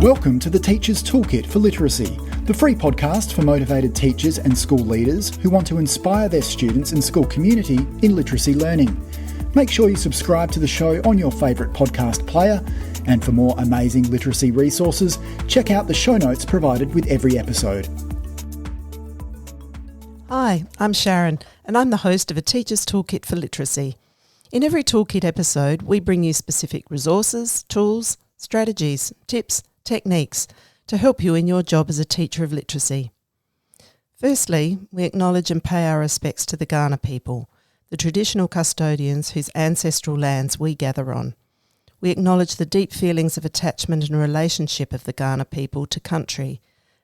Welcome to the Teacher's Toolkit for Literacy, the free podcast for motivated teachers and school leaders who want to inspire their students and school community in literacy learning. Make sure you subscribe to the show on your favourite podcast player, and for more amazing literacy resources, check out the show notes provided with every episode. Hi, I'm Sharon, and I'm the host of a Teacher's Toolkit for Literacy. In every Toolkit episode, we bring you specific resources, tools, strategies, tips, techniques to help you in your job as a teacher of literacy. Firstly, we acknowledge and pay our respects to the Kaurna people, the traditional custodians whose ancestral lands we gather on. We acknowledge the deep feelings of attachment and relationship of the Kaurna people to country,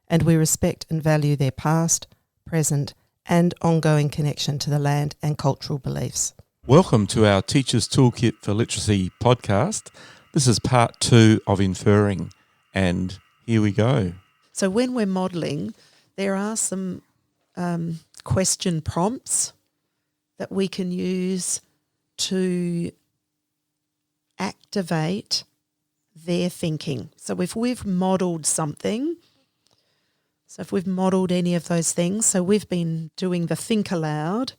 and we respect and value their past, present, and ongoing connection to the land and cultural beliefs. Welcome to our Teacher's Toolkit for Literacy podcast. This is part 2 of Inferring, and here we go. So when we're modelling, there are some question prompts that we can use to activate their thinking. So if we've modelled something, so if we've modelled any of those things, so we've been doing the think aloud,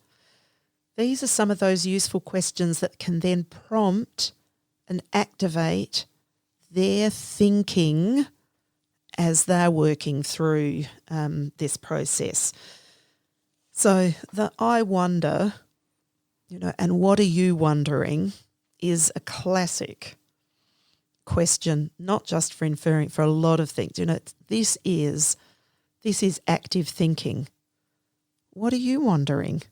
these are some of those useful questions that can then prompt and activate their thinking as they're working through this process. So the I wonder, and what are you wondering is a classic question, not just for inferring, for a lot of things. This is active thinking. What are you wondering?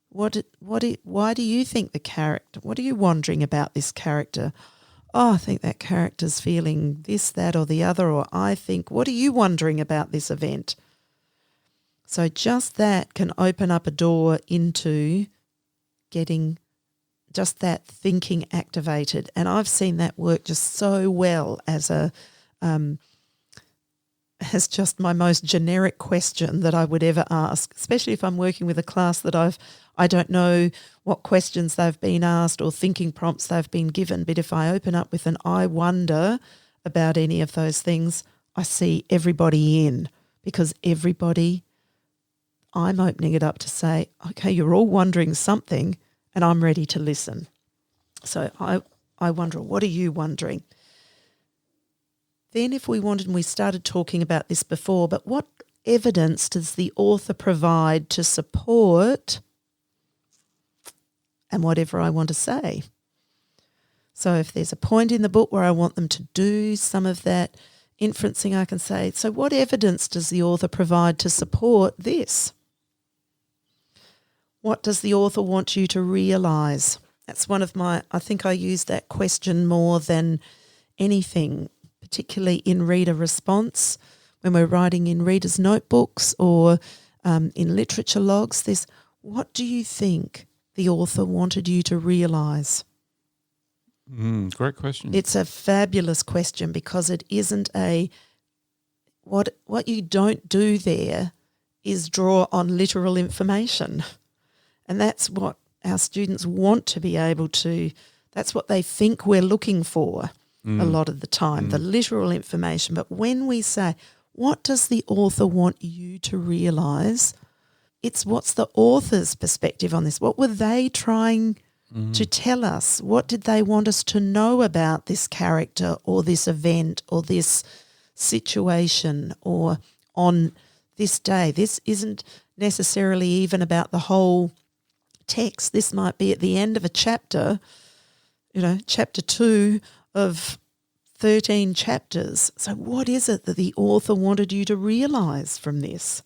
Why do you think the character, what are you wondering about this character? Oh, I think that character's feeling this, that, or the other, or I think, what are you wondering about this event? So just that can open up a door into getting just that thinking activated. And I've seen that work just so well as just my most generic question that I would ever ask, especially if I'm working with a class that I don't know what questions they've been asked or thinking prompts they've been given. But if I open up with an I wonder about any of those things, I see everybody in, because everybody, I'm opening it up to say, okay, you're all wondering something and I'm ready to listen. So I wonder, what are you wondering? Then if we wanted, and we started talking about this before, but what evidence does the author provide to support and whatever I want to say? So if there's a point in the book where I want them to do some of that inferencing, I can say, so what evidence does the author provide to support this? What does the author want you to realise? That's one of I think I use that question more than anything, particularly in reader response, when we're writing in readers' notebooks or in literature logs. There's, what do you think the author wanted you to realise? Great question. It's a fabulous question, because it isn't what you don't do there is draw on literal information. And that's what our students want to be able to, that's what they think we're looking for a lot of the time, the literal information. But when we say, what does the author want you to realise? It's what's the author's perspective on this? What were they trying to tell us? What did they want us to know about this character or this event or this situation or on this day? This isn't necessarily even about the whole text. This might be at the end of a chapter, chapter 2 of 13 chapters. So what is it that the author wanted you to realise from this?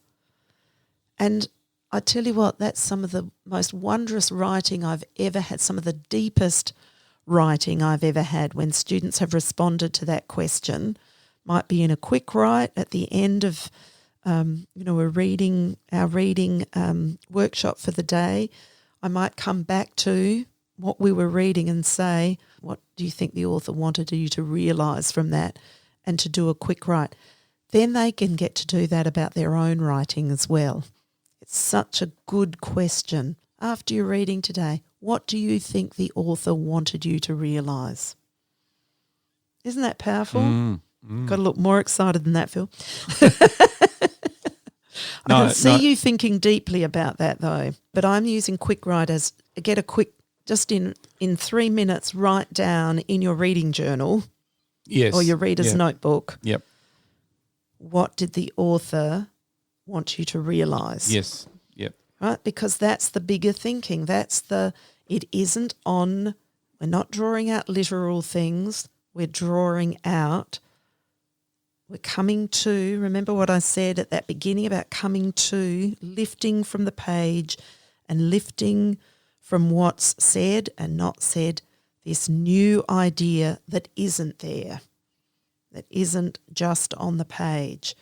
And I tell you what, that's some of the most wondrous writing I've ever had, some of the deepest writing I've ever had when students have responded to that question. Might be in a quick write at the end of, our reading workshop for the day. I might come back to what we were reading and say, what do you think the author wanted you to realise from that, and to do a quick write. Then they can get to do that about their own writing as well. It's such a good question. After your reading today, what do you think the author wanted you to realise? Isn't that powerful? Got to look more excited than that, Phil. I No, can see no. you thinking deeply about that though. But I'm using quick write as get a quick, just in 3 minutes, write down in your reading journal Yes. or your reader's Yep. notebook, Yep. what did the author want you to realise? Yes. Yep. Right? Because that's the bigger thinking. It isn't on, we're not drawing out literal things. We're drawing out, we're coming to, remember what I said at that beginning about coming to, lifting from the page and lifting from what's said and not said, this new idea that isn't there, that isn't just on the page.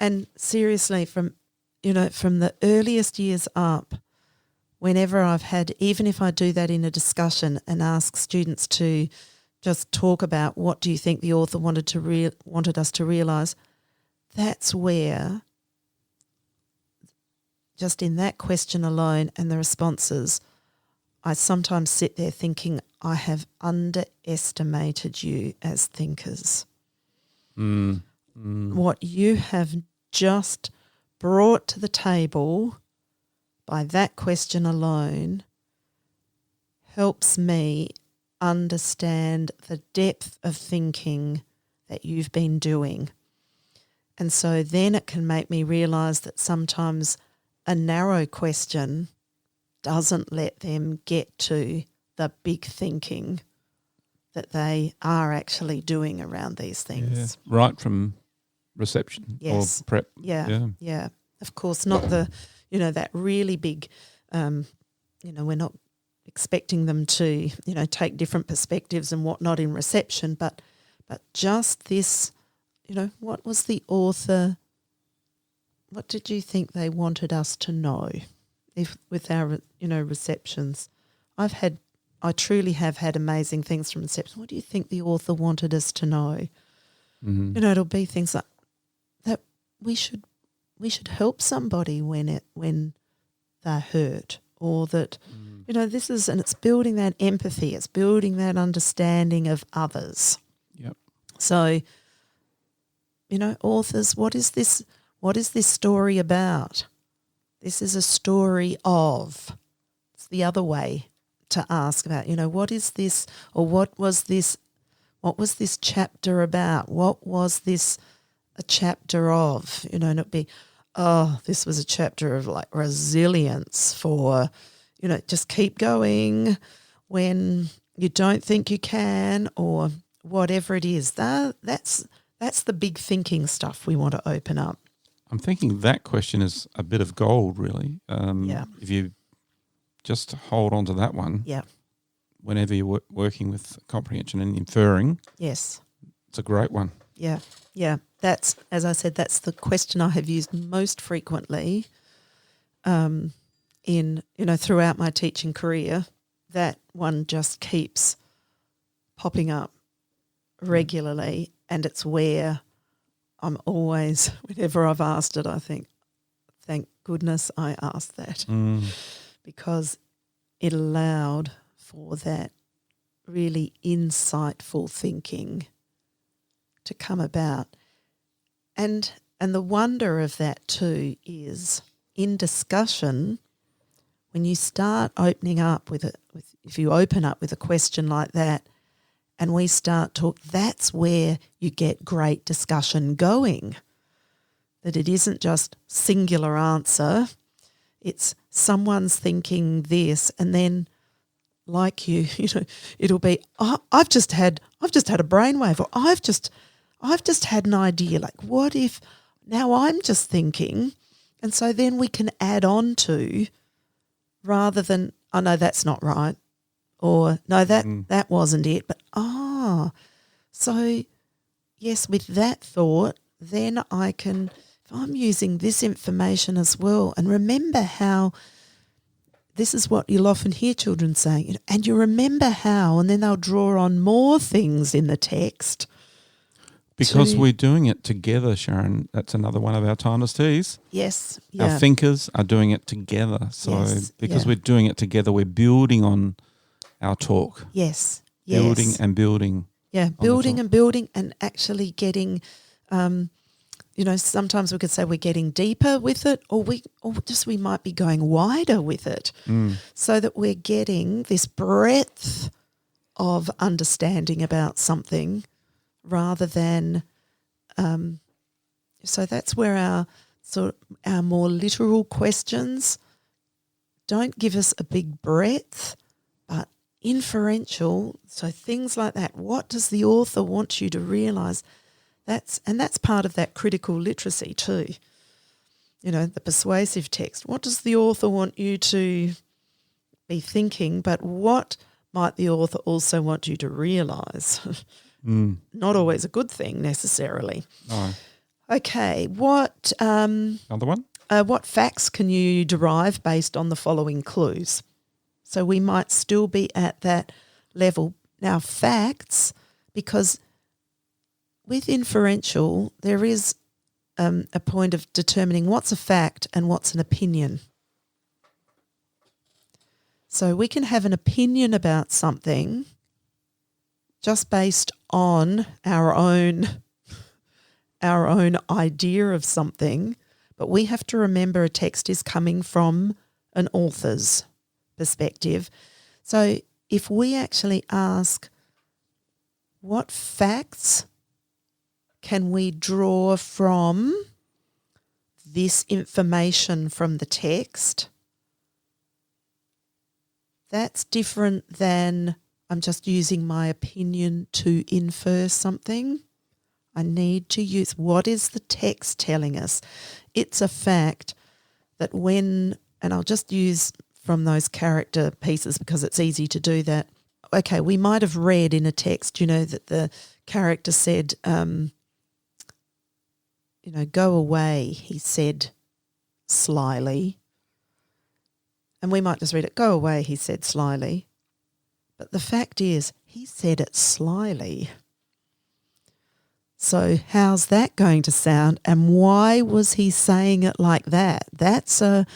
And seriously, from the earliest years up, whenever I've had, even if I do that in a discussion and ask students to just talk about what do you think the author wanted us to realise, that's where, just in that question alone and the responses, I sometimes sit there thinking I have underestimated you as thinkers. What you have just brought to the table by that question alone helps me understand the depth of thinking that you've been doing. And so then it can make me realise that sometimes a narrow question doesn't let them get to the big thinking that they are actually doing around these things. Yeah. Right from reception Yes. or prep. Yeah. Of course, not the, that really big, we're not expecting them to, take different perspectives and whatnot in reception, but just this, what was the author, what did you think they wanted us to know with our, receptions? I truly have had amazing things from reception. What do you think the author wanted us to know? Mm-hmm. It'll be things like that we should help somebody when they're hurt, or that, this is, and it's building that empathy, it's building that understanding of others. Yep. So, authors, what is this story about? This is a story of, it's the other way to ask about, what is this, or what was this chapter about? What was this a chapter of? And it'd be, this was a chapter of like resilience for, just keep going when you don't think you can, or whatever it is. That's the big thinking stuff we want to open up. I'm thinking that question is a bit of gold, really. Yeah. If you just hold on to that one. Yeah. Whenever you're working with comprehension and inferring. Yes. It's a great one. Yeah. Yeah. That's, as I said, that's the question I have used most frequently throughout my teaching career. That one just keeps popping up regularly, and it's where I'm always, whenever I've asked it, I think, thank goodness I asked that, because it allowed for that really insightful thinking to come about. And the wonder of that too is in discussion, when you start opening up if you open up with a question like that and we start that's where you get great discussion going. That it isn't just singular answer, it's someone's thinking this, and then like it'll be, I've just had a brainwave, or I've just had an idea. Like, what if now I'm just thinking, and so then we can add on to, rather than, oh no, that's not right, or no, that wasn't it, but so yes, with that thought, then I can, if I'm using this information as well, and remember how. This is what you'll often hear children saying, and you remember how, and then they'll draw on more things in the text. Because we're doing it together, Sharon. That's another one of our timeless teas. Yes. Yeah. Our thinkers are doing it together. So because we're doing it together, we're building on our talk. Yes. Building and building. Yeah, the building top. and building and actually getting, sometimes we could say we're getting deeper with it, or we might be going wider with it, so that we're getting this breadth of understanding about something rather than. So that's where our more literal questions don't give us a big breadth, but inferential. So things like that. What does the author want you to realise? That's part of that critical literacy too. The persuasive text. What does the author want you to be thinking? But what might the author also want you to realise? Not always a good thing necessarily. No. Okay, what Another one? what facts can you derive based on the following clues? So we might still be at that level. Now, facts, because with inferential, there is a point of determining what's a fact and what's an opinion. So we can have an opinion about something just based on our own idea of something, but we have to remember a text is coming from an author's perspective. So if we actually ask, what facts can we draw from this information from the text? That's different than I'm just using my opinion to infer something. I need to use, what is the text telling us? It's a fact that when, and I'll just use from those character pieces because it's easy to do that. Okay, we might have read in a text, that the character said, go away, he said slyly. And we might just read it, go away, he said slyly. But the fact is, he said it slyly. So how's that going to sound, and why was he saying it like that? That's the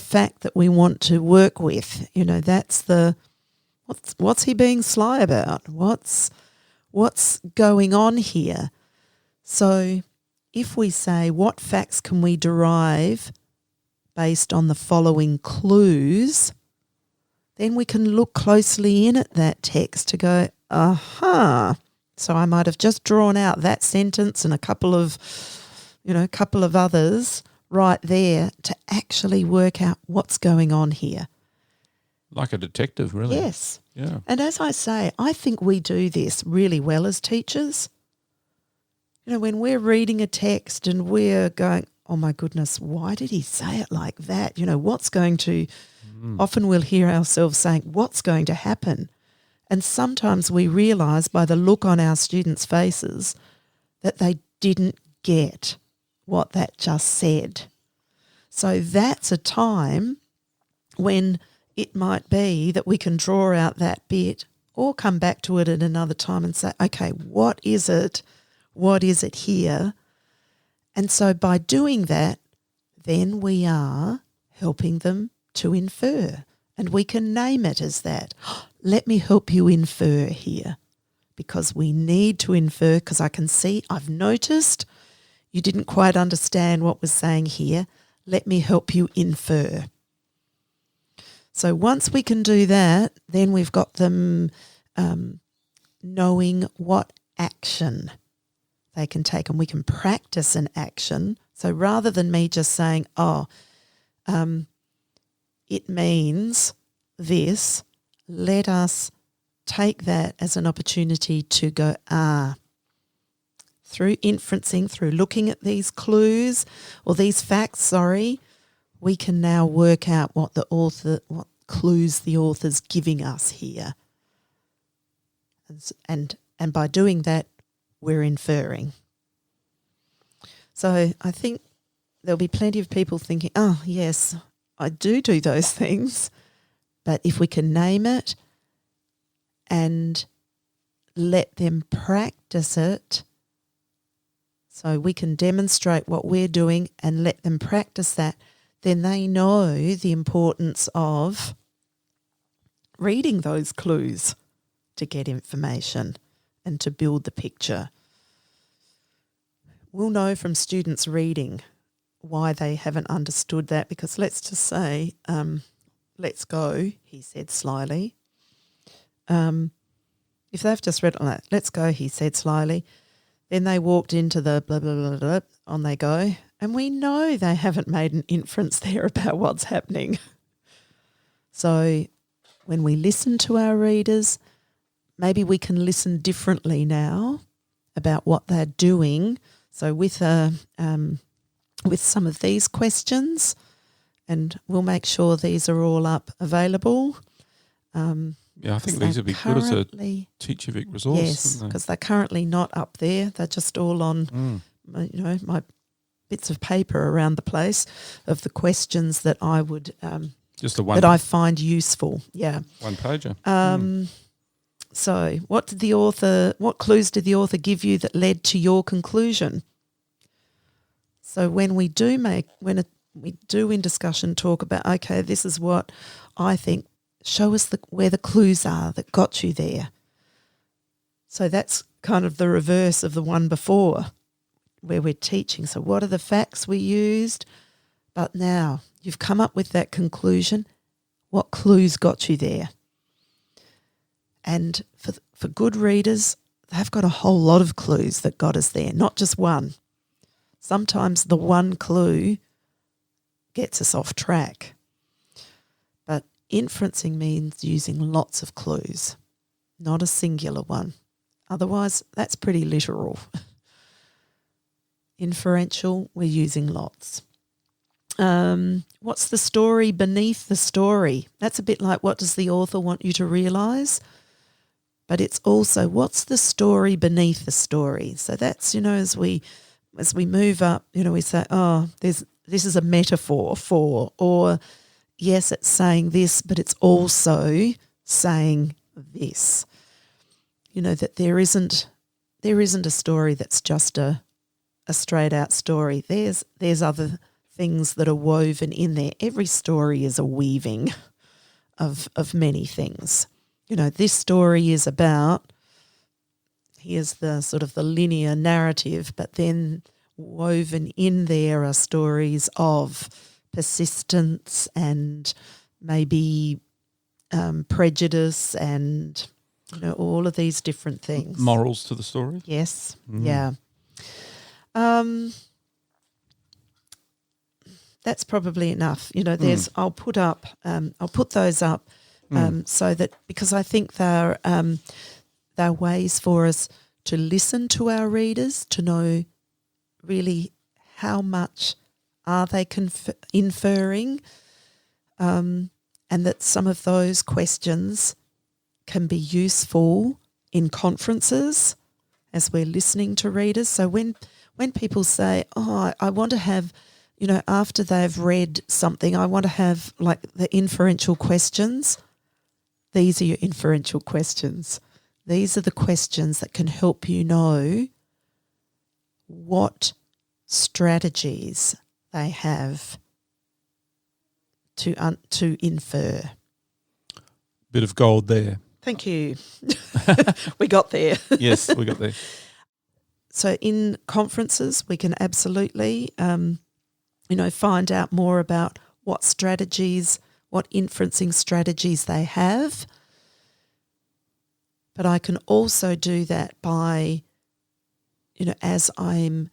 fact that we want to work with. That's the what's he being sly about? What's going on here? So if we say, what facts can we derive based on the following clues, then we can look closely in at that text to go, aha. So I might have just drawn out that sentence and a couple of others right there to actually work out what's going on here. Like a detective, really. Yes. Yeah. And as I say, I think we do this really well as teachers. When we're reading a text and we're going, oh my goodness, why did he say it like that? What's going to, often we'll hear ourselves saying, what's going to happen? And sometimes we realise by the look on our students' faces that they didn't get what that just said. So that's a time when it might be that we can draw out that bit or come back to it at another time and say, okay, what is it? What is it here? And so by doing that, then we are helping them to infer. And we can name it as that. Let me help you infer here, because we need to infer, because I can see, I've noticed you didn't quite understand what was saying here. Let me help you infer. So once we can do that, then we've got them knowing what action they can take, and we can practice an action. So rather than me just saying, it means this, let us take that as an opportunity to go, through inferencing, through looking at these clues or these facts, we can now work out what clues the author's giving us here. And by doing that, we're inferring. So I think there'll be plenty of people thinking, oh, yes, I do those things. But if we can name it and let them practice it, so we can demonstrate what we're doing and let them practice that, then they know the importance of reading those clues to get information and to build the picture. We'll know from students reading why they haven't understood that, because let's just say, let's go, he said slyly. If they've just read on that, let's go, he said slyly, then they walked into the blah, blah, blah, blah, on they go, and we know they haven't made an inference there about what's happening. So when we listen to our readers, maybe we can listen differently now about what they're doing. So with some of these questions, and we'll make sure these are all up available. I think these would be good as a Teachific resource. Yes, because they're currently not up there. They're just all on, my bits of paper around the place of the questions that I would just the one that I find useful. Yeah, one pager. So, what clues did the author give you that led to your conclusion? So, when we do in discussion talk about, okay, this is what I think, show us where the clues are that got you there. So that's kind of the reverse of the one before, where we're teaching. So what are the facts we used? But now you've come up with that conclusion. What clues got you there? And for good readers, they've got a whole lot of clues that got us there, not just one. Sometimes the one clue gets us off track. But inferencing means using lots of clues, not a singular one. Otherwise, that's pretty literal. Inferential, we're using lots. What's the story beneath the story? That's a bit like, what does the author want you to realise? But it's also, what's the story beneath the story? So that's, as we move up, we say, this is a metaphor for, or yes, it's saying this, but it's also saying this. That there isn't a story that's just a straight out story. There's other things that are woven in there. Every story is a weaving of many things. This story is about, here's the sort of the linear narrative, but then woven in there are stories of persistence and maybe prejudice and all of these different things. Morals to the story. Yes, yeah. That's probably enough. I'll put those up so that, because I think they're ways for us to listen to our readers, to know really how much are they inferring, and that some of those questions can be useful in conferences as we're listening to readers. So when people say, I want to have, after they've read something, I want to have like the inferential questions. These are your inferential questions. These are the questions that can help you know what strategies they have to infer. Bit of gold there. Thank you. We got there. Yes, we got there. So in conferences, we can absolutely, find out more about what strategies, what inferencing strategies they have. But I can also do that by, as I'm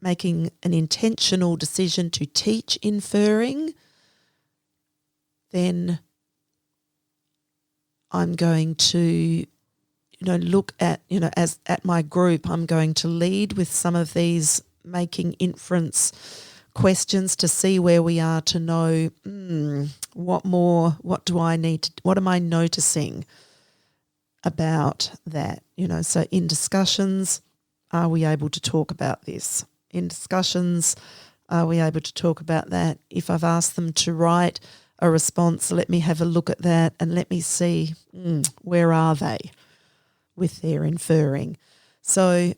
making an intentional decision to teach inferring, then I'm going to, look at, as at my group, I'm going to lead with some of these making inference questions to see where we are, to know what am I noticing about that? So in discussions, are we able to talk about this? In discussions, are we able to talk about that? If I've asked them to write a response, let me have a look at that and let me see where are they with their inferring. So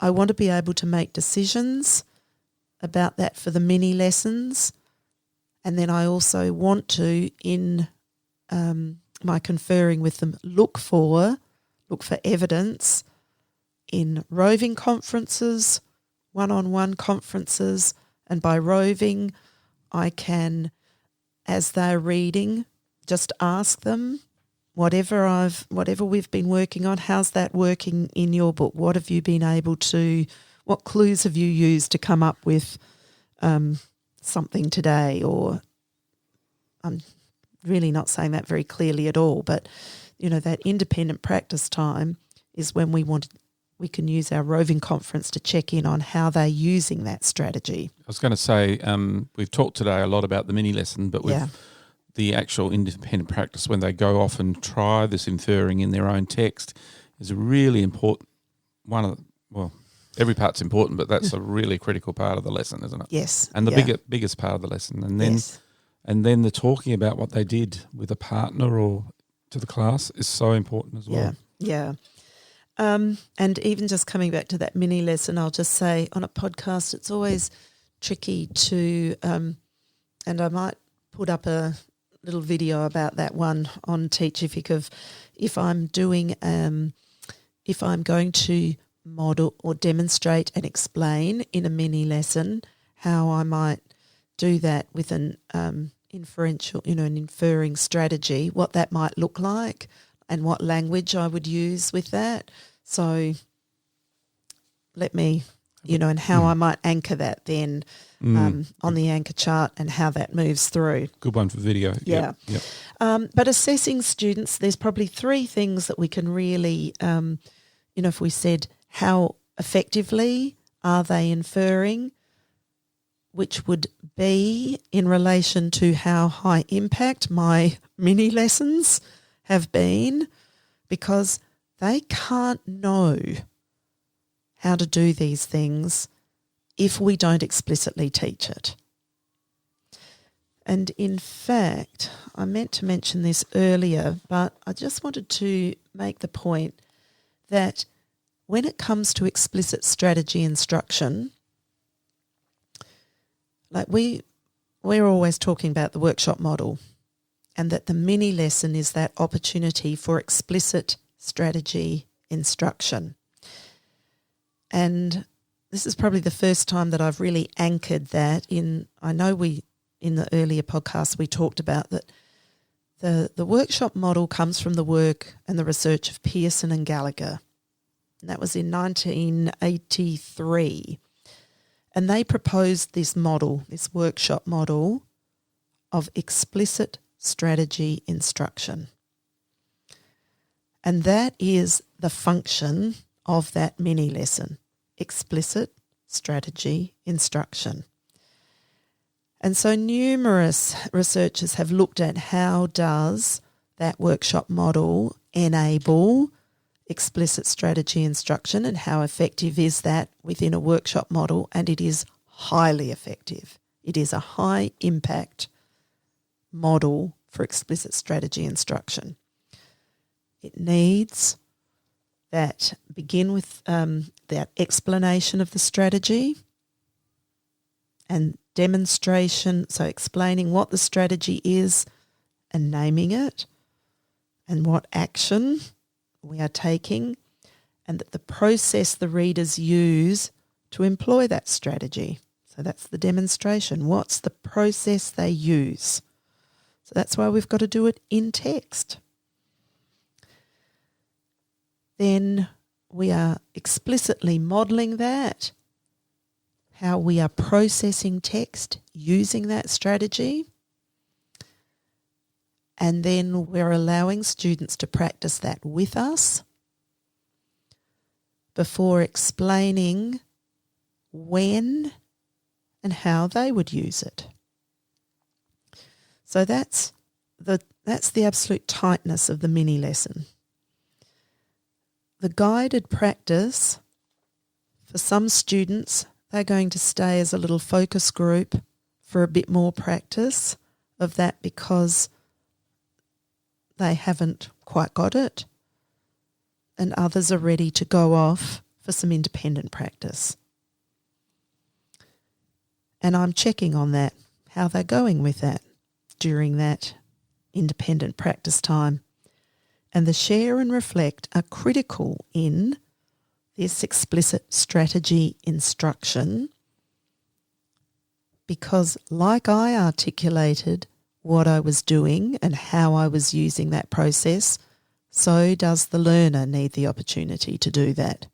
I want to be able to make decisions about that for the mini lessons, and then I also want to, in my conferring with them, look for look for evidence in roving conferences, one-on-one conferences, and by roving I can, as they're reading, just ask them, whatever we've been working on, how's that working in your book? What clues have you used to come up with something today? Or I'm really not saying that very clearly at all, but that independent practice time is when we can use our roving conference to check in on how they're using that strategy. I was going to say, we've talked today a lot about the mini lesson, but the actual independent practice when they go off and try this inferring in their own text is a really important every part's important, but that's a really critical part of the lesson, isn't it? Yes. And the biggest part of the lesson. And then the talking about what they did with a partner or to the class is so important as well. Yeah. And even just coming back to that mini lesson, I'll just say on a podcast it's always tricky to and I might put up a little video about that one on Teachific of if I'm going to model or demonstrate and explain in a mini lesson how I might do that with an an inferring strategy, what that might look like and what language I would use with that. So let me, and how I might anchor that then on the anchor chart and how that moves through. Good one for video. Yeah. Yep. But assessing students, there's probably three things that we can really, if we said how effectively are they inferring, which would be in relation to how high impact my mini lessons have been, because they can't know how to do these things if we don't explicitly teach it. And in fact, I meant to mention this earlier, but I just wanted to make the point that when it comes to explicit strategy instruction, like we're always talking about the workshop model, and that the mini lesson is that opportunity for explicit strategy instruction. And this is probably the first time that I've really anchored that in. I know in the earlier podcast we talked about that the workshop model comes from the work and the research of Pearson and Gallagher. And that was in 1983. And they proposed this model, this workshop model of explicit strategy instruction. And that is the function of that mini lesson, explicit strategy instruction. And so numerous researchers have looked at how does that workshop model enable explicit strategy instruction and how effective is that within a workshop model, and it is highly effective. It is a high impact model for explicit strategy instruction. It needs that begin with that explanation of the strategy and demonstration, so explaining what the strategy is and naming it and what action we are taking, and that the process the readers use to employ that strategy. So that's the demonstration. What's the process they use? So that's why we've got to do it in text. Then we are explicitly modelling that, how we are processing text using that strategy. And then we're allowing students to practice that with us before explaining when and how they would use it. So that's the absolute tightness of the mini lesson. The guided practice, for some students, they're going to stay as a little focus group for a bit more practice of that because they haven't quite got it, and others are ready to go off for some independent practice. And I'm checking on that, how they're going with that during that independent practice time. And the share and reflect are critical in this explicit strategy instruction because, like I articulated what I was doing and how I was using that process, so does the learner need the opportunity to do that.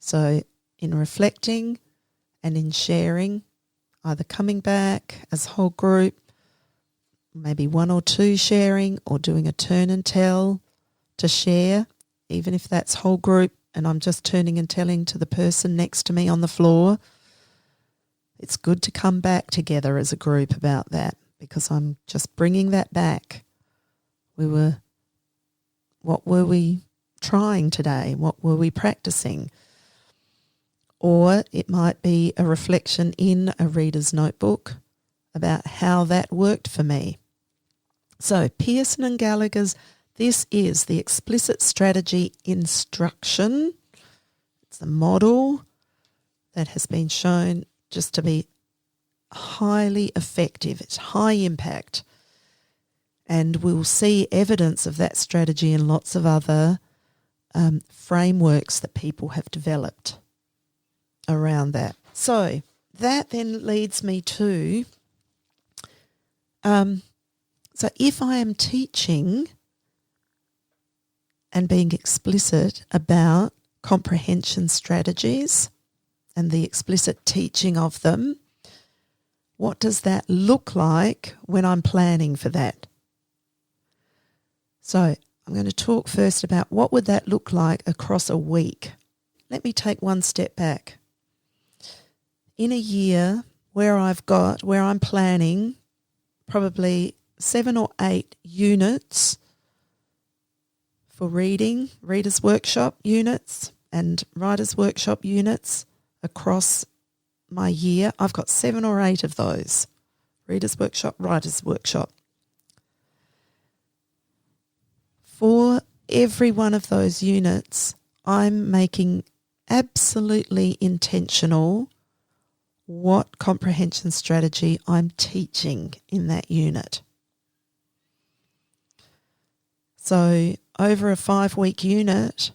So in reflecting and in sharing, either coming back as a whole group, maybe one or two sharing or doing a turn and tell to share, even if that's whole group and I'm just turning and telling to the person next to me on the floor, it's good to come back together as a group about that because I'm just bringing that back. What were we trying today? What were we practicing? Or it might be a reflection in a reader's notebook about how that worked for me. So Pearson and Gallagher's, this is the explicit strategy instruction. It's a model that has been shown just to be highly effective. It's high impact. And we'll see evidence of that strategy in lots of other frameworks that people have developed around that. So that then leads me to, so if I am teaching and being explicit about comprehension strategies and the explicit teaching of them, what does that look like when I'm planning for that? So I'm going to talk first about what would that look like across a week. Let me take one step back. In a year where I'm planning probably 7 or 8 units for reading, readers' workshop units and writers' workshop units across my year, I've got 7 or 8 of those. Readers' workshop, writers' workshop. For every one of those units, I'm making absolutely intentional what comprehension strategy I'm teaching in that unit. So over a 5-week unit,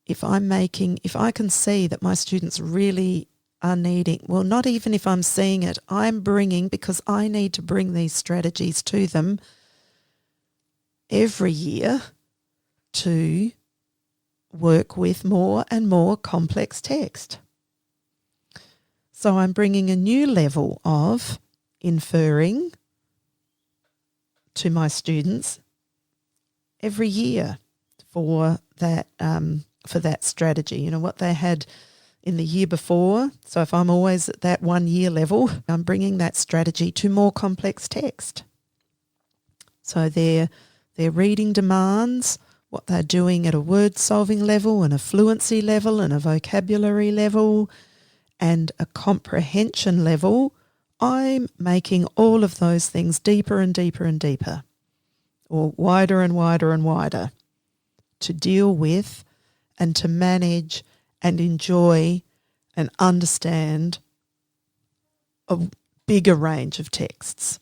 if I can see that my students really are needing, well, not even if I'm seeing it, I'm bringing, because I need to bring these strategies to them every year to work with more and more complex text. So I'm bringing a new level of inferring to my students every year for that strategy. You know, what they had in the year before. So if I'm always at that 1 year level, I'm bringing that strategy to more complex text. So their reading demands, what they're doing at a word solving level and a fluency level and a vocabulary level and a comprehension level, I'm making all of those things deeper and deeper and deeper, or wider and wider and wider, to deal with and to manage and enjoy and understand a bigger range of texts.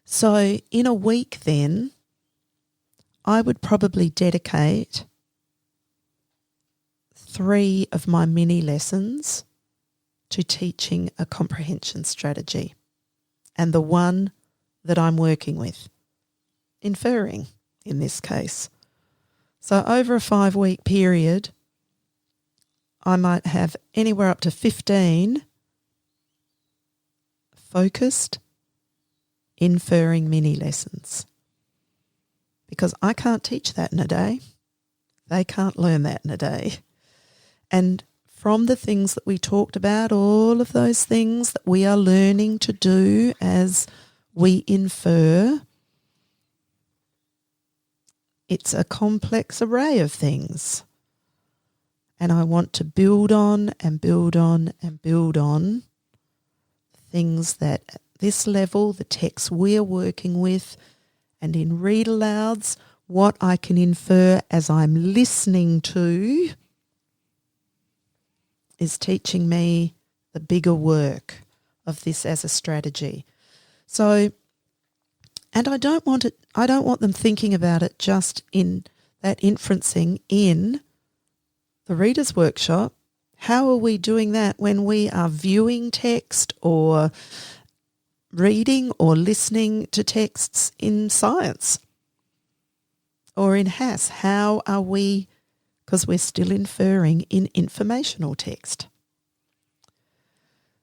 So in a week then, I would probably dedicate 3 of my mini lessons to teaching a comprehension strategy, and the one that I'm working with, inferring in this case. So over a 5-week period, I might have anywhere up to 15 focused inferring mini lessons, because I can't teach that in a day. They can't learn that in a day. And from the things that we talked about, all of those things that we are learning to do as we infer, it's a complex array of things. And I want to build on and build on and build on things that at this level, the text we're working with, and in read alouds, what I can infer as I'm listening to is teaching me the bigger work of this as a strategy. So And I don't want them thinking about it just in that inferencing in the reader's workshop. How are we doing that when we are viewing text or reading or listening to texts in science or in HAS? How are we, because we're still inferring in informational text.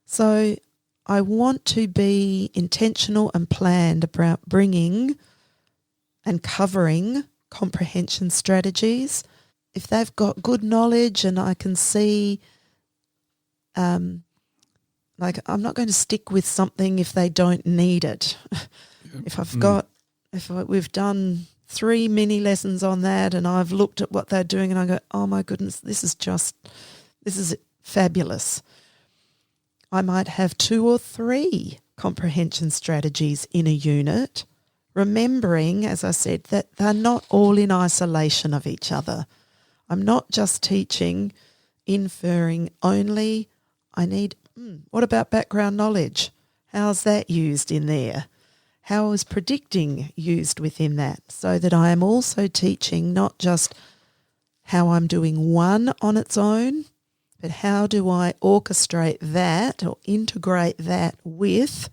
So I want to be intentional and planned about bringing and covering comprehension strategies. If they've got good knowledge and I can see, I'm not going to stick with something if they don't need it. If we've done 3 mini lessons on that and I've looked at what they're doing and I go, oh my goodness, this is fabulous. I might have 2 or 3 comprehension strategies in a unit, remembering, as I said, that they're not all in isolation of each other. I'm not just teaching inferring only. I need, what about background knowledge? How's that used in there? How is predicting used within that? So that I am also teaching not just how I'm doing one on its own, but how do I orchestrate that or integrate that with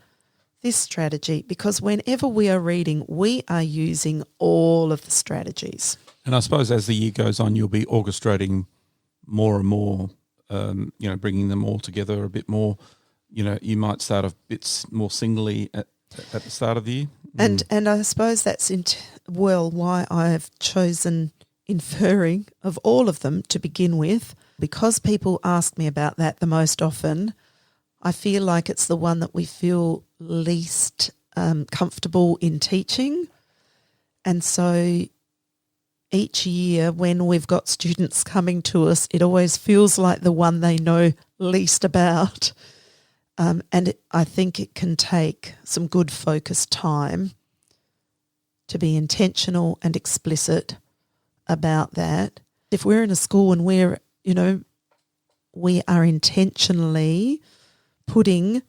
this strategy? Because whenever we are reading, we are using all of the strategies. And I suppose as the year goes on, you'll be orchestrating more and more, bringing them all together a bit more. You might start a bit more singly at the start of the year. And I suppose that's why I have chosen inferring of all of them to begin with. Because people ask me about that the most often, I feel like it's the one that we feel least comfortable in teaching. And so each year when we've got students coming to us, it always feels like the one they know least about. I think it can take some good focused time to be intentional and explicit about that. If we're in a school and we are intentionally putting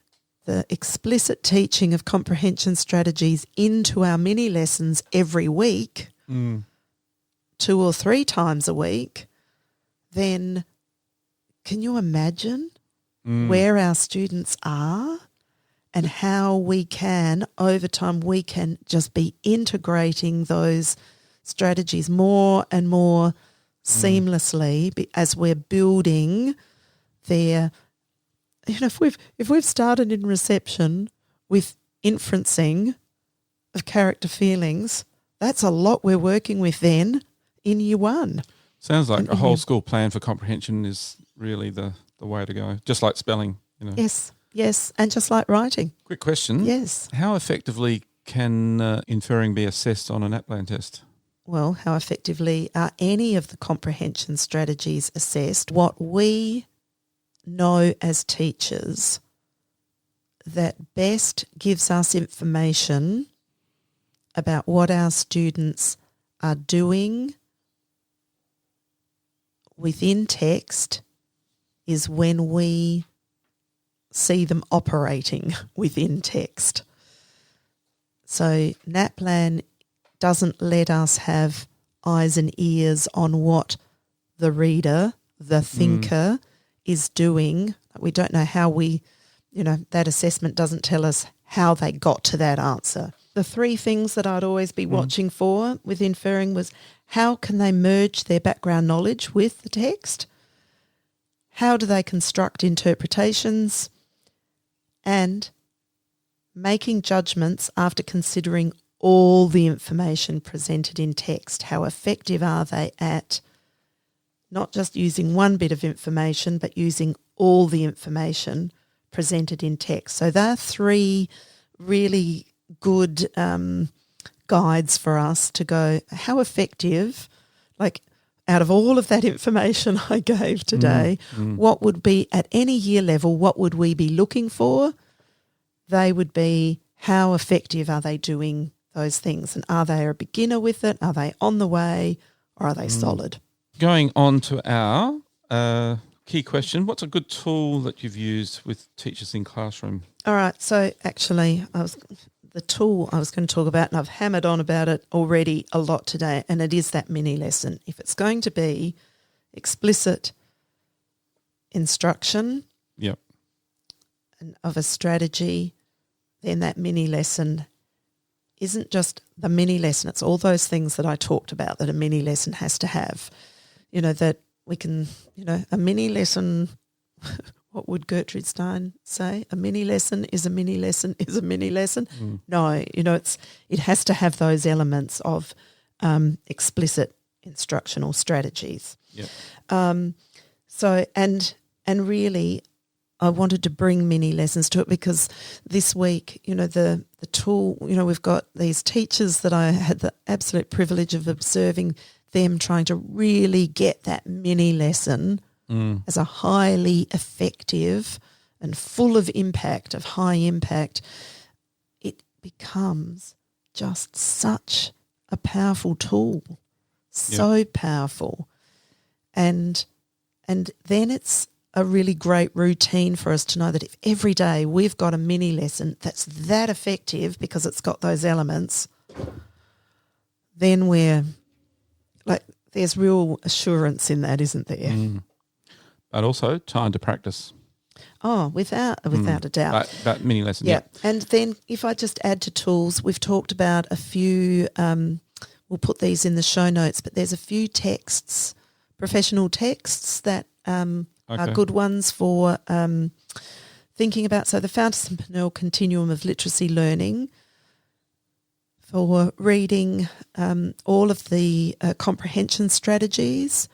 the explicit teaching of comprehension strategies into our mini lessons every week, 2 or 3 times a week, then can you imagine where our students are and how we can, over time, we can just be integrating those strategies more and more seamlessly as we're building their, if we've started in reception with inferencing of character feelings, that's a lot we're working with then in year 1. Sounds like a whole school plan for comprehension is really the way to go, just like spelling. Yes, and just like writing. Quick question. Yes. How effectively can inferring be assessed on an NAPLAN test? Well, how effectively are any of the comprehension strategies assessed? What we know as teachers that best gives us information about what our students are doing within text is when we see them operating within text. So NAPLAN doesn't let us have eyes and ears on what the reader, the thinker, is doing. We don't know how that assessment doesn't tell us how they got to that answer. The 3 things that I'd always be watching for with inferring was how can they merge their background knowledge with the text? How do they construct interpretations? And making judgments after considering all the information presented in text. How effective are they at not just using one bit of information, but using all the information presented in text? So there are 3 really good guides for us to go, how effective, like out of all of that information I gave today, what would be at any year level, what would we be looking for? They would be, how effective are they doing those things? And are they a beginner with it? Are they on the way? Or are they solid? Going on to our key question, what's a good tool that you've used with teachers in classroom? All right. So actually, the tool I was going to talk about, and I've hammered on about it already a lot today, and it is that mini lesson. If it's going to be explicit instruction Yep. and of a strategy, then that mini lesson isn't just the mini lesson. It's all those things that I talked about that a mini lesson has to have. You know, that we can, a mini lesson, what would Gertrude Stein say? A mini lesson is a mini lesson is a mini lesson. No, it has to have those elements of explicit instructional strategies. Yep. So really, I wanted to bring mini lessons to it because this week, the tool, we've got these teachers that I had the absolute privilege of observing them trying to really get that mini lesson as a highly effective and full of impact, of high impact. It becomes just such a powerful tool, so powerful. And then it's a really great routine for us to know that if every day we've got a mini lesson that's that effective because it's got those elements, then there's real assurance in that, isn't there? But also time to practice. Oh, without a doubt. That mini lesson, yeah. And then if I just add to tools, we've talked about a few, we'll put these in the show notes, but there's a few texts, professional texts that are good ones for thinking about. So the Fountas and Pinnell Continuum of Literacy Learning, for reading all of the comprehension strategies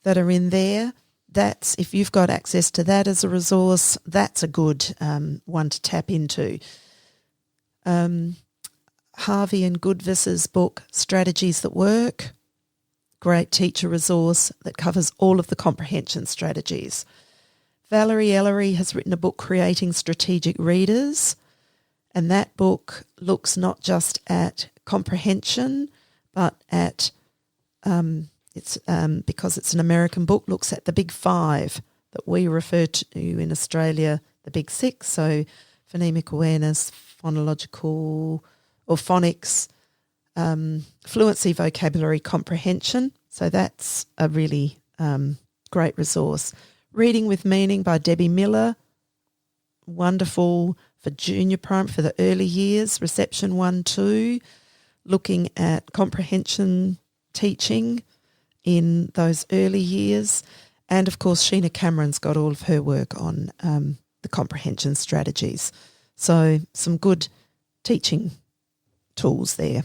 that are in there. That's, if you've got access to that as a resource, that's a good one to tap into. Harvey and Goodvis's book, Strategies That Work, great teacher resource that covers all of the comprehension strategies. Valerie Ellery has written a book, Creating Strategic Readers, and that book looks not just at comprehension, but at because it's an American book, looks at the big five that we refer to in Australia, the big six. So phonemic awareness, phonological or phonics, fluency, vocabulary, comprehension. So that's a really great resource. Reading with Meaning by Debbie Miller, wonderful for junior primary, for the early years, reception 1-2, looking at comprehension teaching in those early years. And, of course, Sheena Cameron's got all of her work on the comprehension strategies. So some good teaching tools there.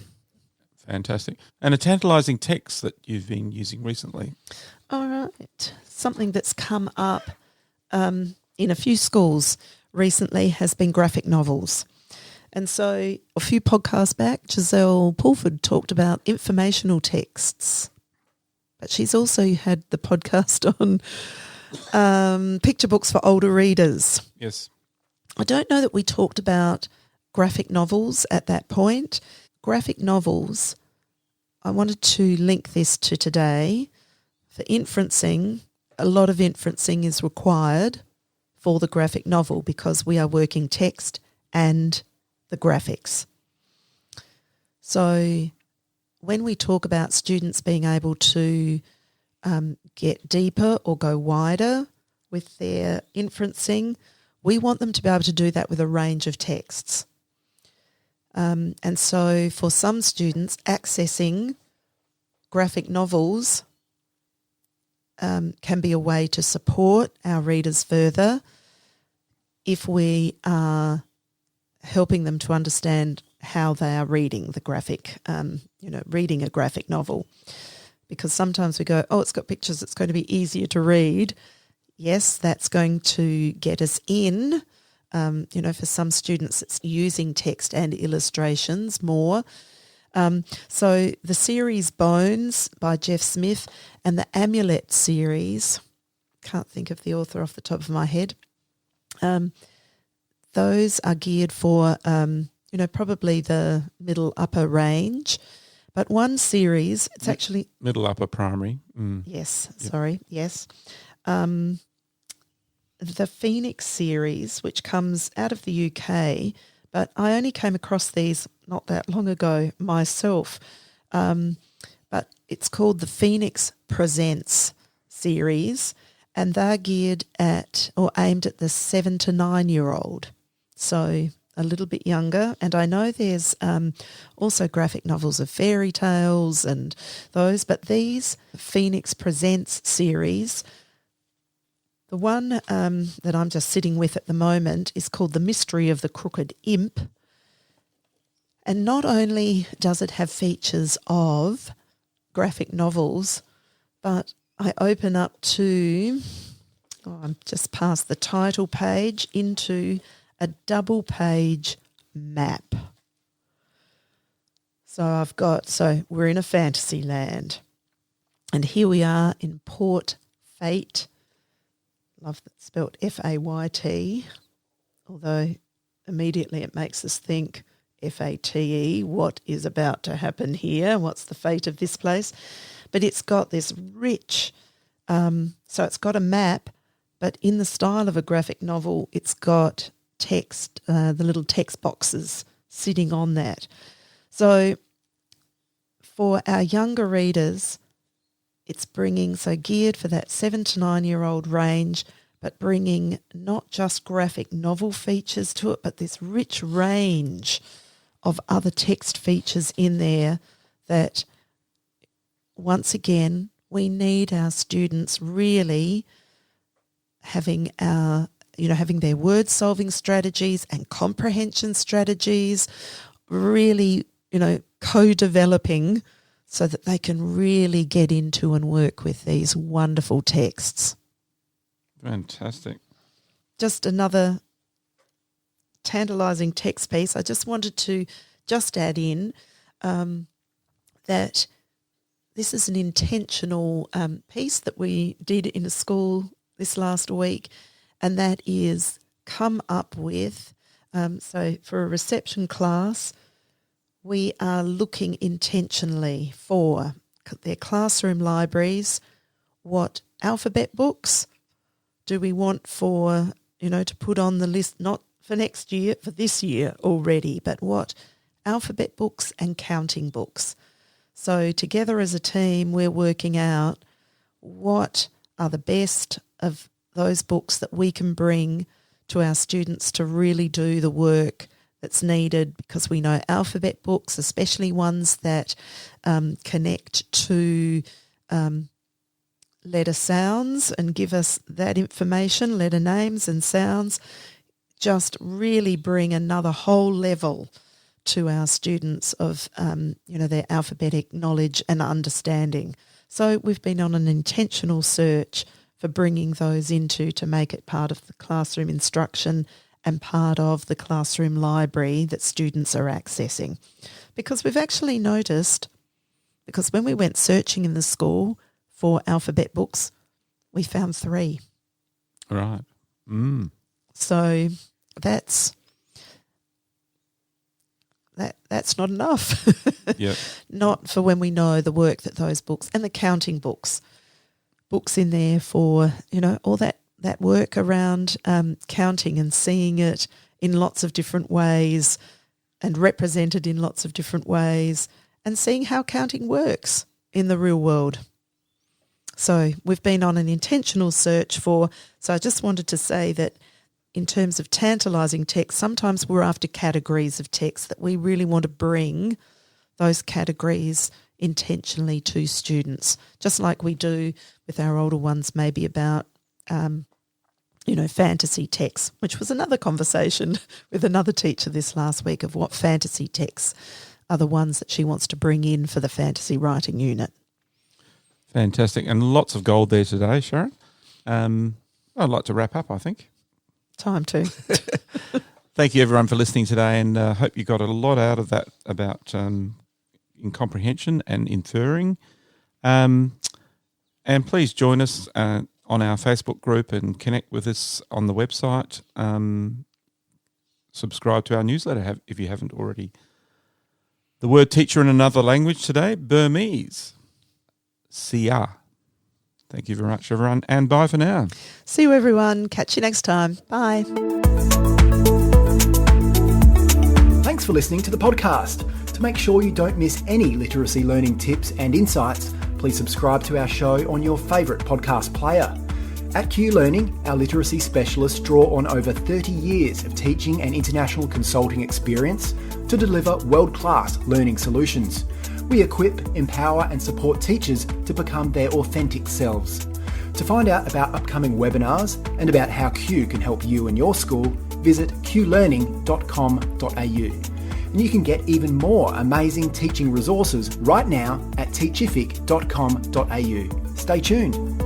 Fantastic. And a tantalising text that you've been using recently. All right. Something that's come up in a few schools recently has been graphic novels. And so a few podcasts back, Giselle Pulford talked about informational texts. But she's also had the podcast on picture books for older readers. Yes. I don't know that we talked about graphic novels at that point. Graphic novels, I wanted to link this to today. For inferencing, a lot of inferencing is required for the graphic novel because we are working text and the graphics. So when we talk about students being able to get deeper or go wider with their inferencing, we want them to be able to do that with a range of texts. And so for some students, accessing graphic novels can be a way to support our readers further if we are helping them to understand how they are reading the graphic, reading a graphic novel. Because sometimes we go, oh, it's got pictures, it's going to be easier to read. Yes, that's going to get us in. For some students, it's using text and illustrations more. So the series Bones by Jeff Smith and the Amulet series, can't think of the author off the top of my head, those are geared for, probably the middle upper range. But one series, it's actually... Middle upper primary. Yes, Yep. sorry, yes. The Phoenix series, which comes out of the UK, but I only came across these not that long ago myself. But it's called the Phoenix Presents series, and they're geared at or aimed at the 7 to 9 year old, so a little bit younger. And I know there's also graphic novels of fairy tales and those, but these Phoenix Presents series, the one that I'm just sitting with at the moment is called The Mystery of the Crooked Imp. And not only does it have features of graphic novels, but I open up to, I'm just past the title page, into a double page map. So we're in a fantasy land. And here we are in Port Fate. Love that spelt F-A-Y-T, although immediately it makes us think F-A-T-E, what is about to happen here? What's the fate of this place? But it's got this rich, so it's got a map, but in the style of a graphic novel, it's got text, the little text boxes sitting on that. So for our younger readers, it's geared for that 7 to 9 year old range, but bringing not just graphic novel features to it, but this rich range of other text features in there that, once again, we need our students really having their word solving strategies and comprehension strategies really, co-developing so that they can really get into and work with these wonderful texts. Fantastic. Just another tantalising text piece. I just wanted to add in that this is an intentional piece that we did in a school this last week, and that is come up with, so for a reception class, we are looking intentionally for their classroom libraries. What alphabet books do we want for, to put on the list, not for next year, for this year already, but what alphabet books and counting books. So together as a team, we're working out what are the best of those books that we can bring to our students to really do the work that's needed, because we know alphabet books, especially ones that connect to letter sounds and give us that information, letter names and sounds, just really bring another whole level to our students of, their alphabetic knowledge and understanding. So we've been on an intentional search for bringing those to make it part of the classroom instruction and part of the classroom library that students are accessing. Because we've actually noticed, because when we went searching in the school for alphabet books, we found 3. Right. So that's not enough. Yep. Not for when we know the work that those books and the counting books in there for, all that work around counting and seeing it in lots of different ways and represented in lots of different ways, and seeing how counting works in the real world. So we've been on an intentional search so I just wanted to say that in terms of tantalising text, sometimes we're after categories of text that we really want to bring those categories intentionally to students, just like we do with our older ones, maybe about, fantasy texts, which was another conversation with another teacher this last week of what fantasy texts are the ones that she wants to bring in for the fantasy writing unit. Fantastic. And lots of gold there today, Sharon. I'd like to wrap up, I think. Time to. Thank you, everyone, for listening today, and hope you got a lot out of that about in comprehension and inferring. And please join us on our Facebook group and connect with us on the website. Subscribe to our newsletter if you haven't already. The word teacher in another language today, Burmese. Siya. Thank you very much, everyone, and bye for now. See you, everyone. Catch you next time. Bye. Thanks for listening to the podcast. To make sure you don't miss any literacy learning tips and insights, please subscribe to our show on your favourite podcast player. At Q Learning, our literacy specialists draw on over 30 years of teaching and international consulting experience to deliver world-class learning solutions. We equip, empower and support teachers to become their authentic selves. To find out about upcoming webinars and about how Q can help you and your school, visit qlearning.com.au. And you can get even more amazing teaching resources right now at teachific.com.au. Stay tuned.